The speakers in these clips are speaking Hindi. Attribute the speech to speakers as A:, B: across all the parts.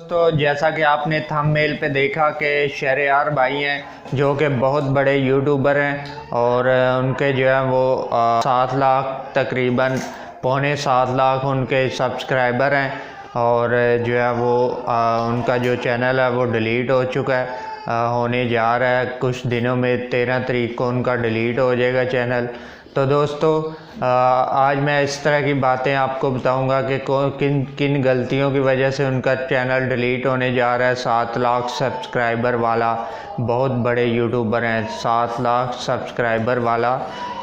A: तो जैसा कि आपने थंबनेल पे देखा कि शहरयार भाई हैं जो कि बहुत बड़े यूट्यूबर हैं और उनके जो है वो 7 लाख तकरीबन 6.25 लाख उनके सब्सक्राइबर हैं और जो है वो उनका जो चैनल है वो डिलीट हो चुका है, होने जा रहा है कुछ दिनों में। 13 तारीख को उनका डिलीट हो जाएगा चैनल। तो दोस्तों आज मैं इस तरह की बातें आपको बताऊंगा कि किन किन गलतियों की वजह से उनका चैनल डिलीट होने जा रहा है। 7 लाख सब्सक्राइबर वाला बहुत बड़े यूट्यूबर हैं, 7 लाख सब्सक्राइबर वाला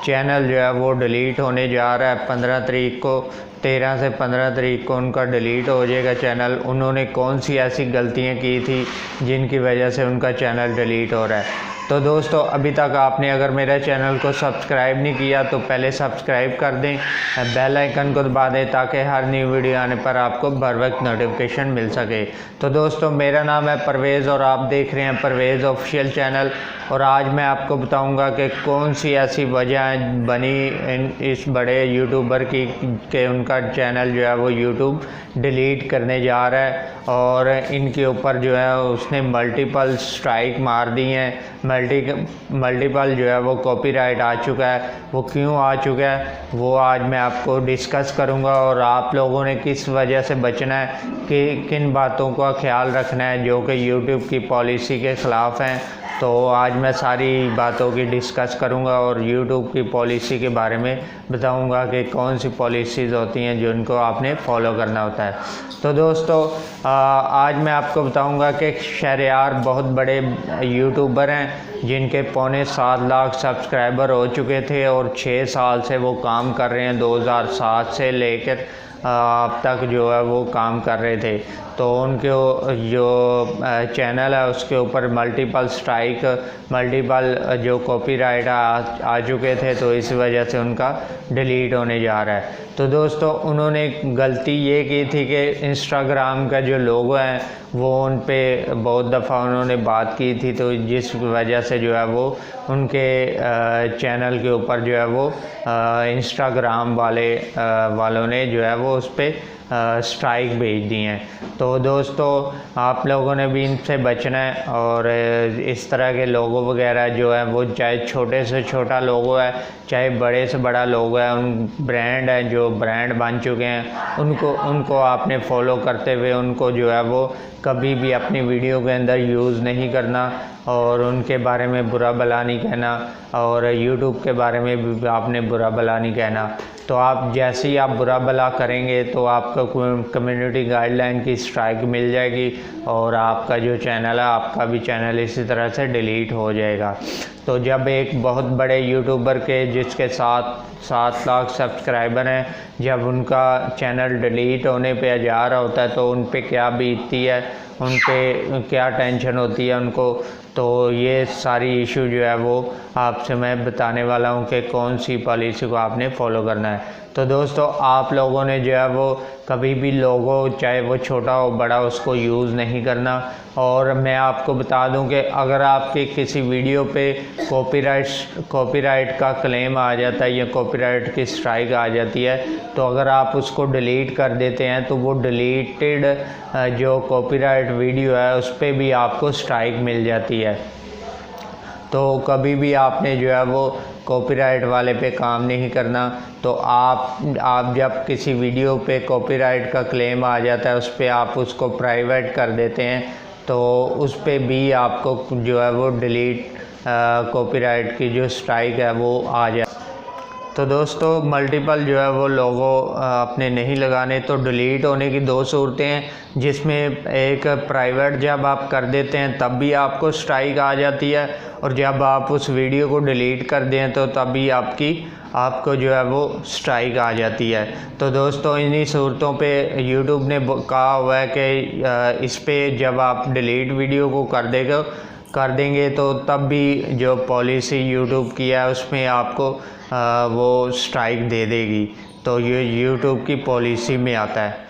A: चैनल जो है वो डिलीट होने जा रहा है 15 तारीख को। 13 से 15 तारीख को उनका डिलीट हो जाएगा चैनल। उन्होंने कौन सी ऐसी गलतियां की थी जिनकी वजह से उनका चैनल डिलीट हो रहा है। तो दोस्तों अभी तक आपने अगर मेरे चैनल को सब्सक्राइब नहीं किया तो पहले सब्सक्राइब कर दें, बेल आइकन को दबा दें ताकि हर न्यू वीडियो आने पर आपको बर वक्त नोटिफिकेशन मिल सके। तो दोस्तों मेरा नाम है परवेज़ और आप देख रहे हैं परवेज़ ऑफिशियल चैनल। और आज मैं आपको बताऊंगा कि कौन सी ऐसी वजह बनी इस बड़े यूट्यूबर की कि उनका चैनल जो है वो यूट्यूब डिलीट करने जा रहा है। और इनके ऊपर जो है उसने मल्टीपल स्ट्राइक मार दी हैं, मल्टीपल जो है वो कॉपीराइट आ चुका है। वो क्यों आ चुका है वो आज मैं आपको डिस्कस करूंगा और आप लोगों ने किस वजह से बचना है, कि किन बातों का ख्याल रखना है जो कि यूट्यूब की पॉलिसी के ख़िलाफ़ हैं। तो आज मैं सारी बातों की डिस्कस करूंगा और यूट्यूब की पॉलिसी के बारे में बताऊंगा कि कौन सी पॉलिसीज़ होती हैं जिनको आपने फॉलो करना होता है। तो दोस्तों आज मैं आपको बताऊंगा कि शहरयार बहुत बड़े यूट्यूबर हैं जिनके 7.25 लाख सब्सक्राइबर हो चुके थे और 6 साल से वो काम कर रहे हैं। 2007 से लेकर अब तक जो है वो काम कर रहे थे। तो उनके जो चैनल है उसके ऊपर मल्टीपल स्ट्राइक, मल्टीपल जो कॉपीराइट आ चुके थे, तो इस वजह से उनका डिलीट होने जा रहा है। तो दोस्तों उन्होंने गलती ये की थी कि इंस्टाग्राम का जो लोगो है वो उन पे बहुत दफ़ा उन्होंने बात की थी, तो जिस वजह से जो है वो उनके चैनल के ऊपर जो है वो इंस्टाग्राम वालों ने जो है वो उस पर स्ट्राइक भेज दी हैं। तो दोस्तों आप लोगों ने भी इनसे बचना है और इस तरह के लोगो वगैरह जो है वो चाहे छोटे से छोटा लोगो है चाहे बड़े से बड़ा लोगो है, उन ब्रांड है जो ब्रांड बन चुके हैं उनको आपने फॉलो करते हुए उनको जो है वो कभी भी अपनी वीडियो के अंदर यूज़ नहीं करना और उनके बारे में बुरा भला नहीं कहना और यूट्यूब के बारे में भी आपने बुरा भला नहीं कहना। तो आप जैसे ही आप बुरा भला करेंगे तो आपको कम्युनिटी गाइडलाइन की स्ट्राइक मिल जाएगी और आपका जो चैनल है, आपका भी चैनल इसी तरह से डिलीट हो जाएगा। तो जब एक बहुत बड़े यूट्यूबर के जिसके 7 लाख सब्सक्राइबर हैं, जब उनका चैनल डिलीट होने पे जा रहा होता है तो उन पे क्या बीतती है, उन पे क्या टेंशन होती है उनको। तो ये सारी इशू जो है वो आपसे मैं बताने वाला हूँ कि कौन सी पॉलिसी को आपने फॉलो करना है। तो दोस्तों आप लोगों ने जो है वो कभी भी लोगो चाहे वो छोटा हो बड़ा उसको यूज़ नहीं करना। और मैं आपको बता दूं कि अगर आपके किसी वीडियो पे कॉपीराइट का क्लेम आ जाता है या कॉपीराइट की स्ट्राइक आ जाती है, तो अगर आप उसको डिलीट कर देते हैं तो वो डिलीटेड जो कॉपीराइट वीडियो है उस पर भी आपको स्ट्राइक मिल जाती है। तो कभी भी आपने जो है वो कॉपीराइट वाले पे काम नहीं करना। तो आप जब किसी वीडियो पे कॉपीराइट का क्लेम आ जाता है उस पर आप उसको प्राइवेट कर देते हैं तो उस पर भी आपको जो है वो डिलीट कॉपीराइट की जो स्ट्राइक है वो आ जाए। तो दोस्तों मल्टीपल जो है वो लोगो अपने नहीं लगाने। तो डिलीट होने की 2 सूरतें हैं, जिसमें एक प्राइवेट जब आप कर देते हैं तब भी आपको स्ट्राइक आ जाती है और जब आप उस वीडियो को डिलीट कर दें तो तभी आपको जो है वो स्ट्राइक आ जाती है। तो दोस्तों इन्हीं सूरतों पे यूट्यूब ने कहा हुआ है कि इस पे जब आप डिलीट वीडियो को कर देंगे तो तब भी जो पॉलिसी यूट्यूब की है उसमें आपको वो स्ट्राइक दे देगी। तो ये यूट्यूब की पॉलिसी में आता है।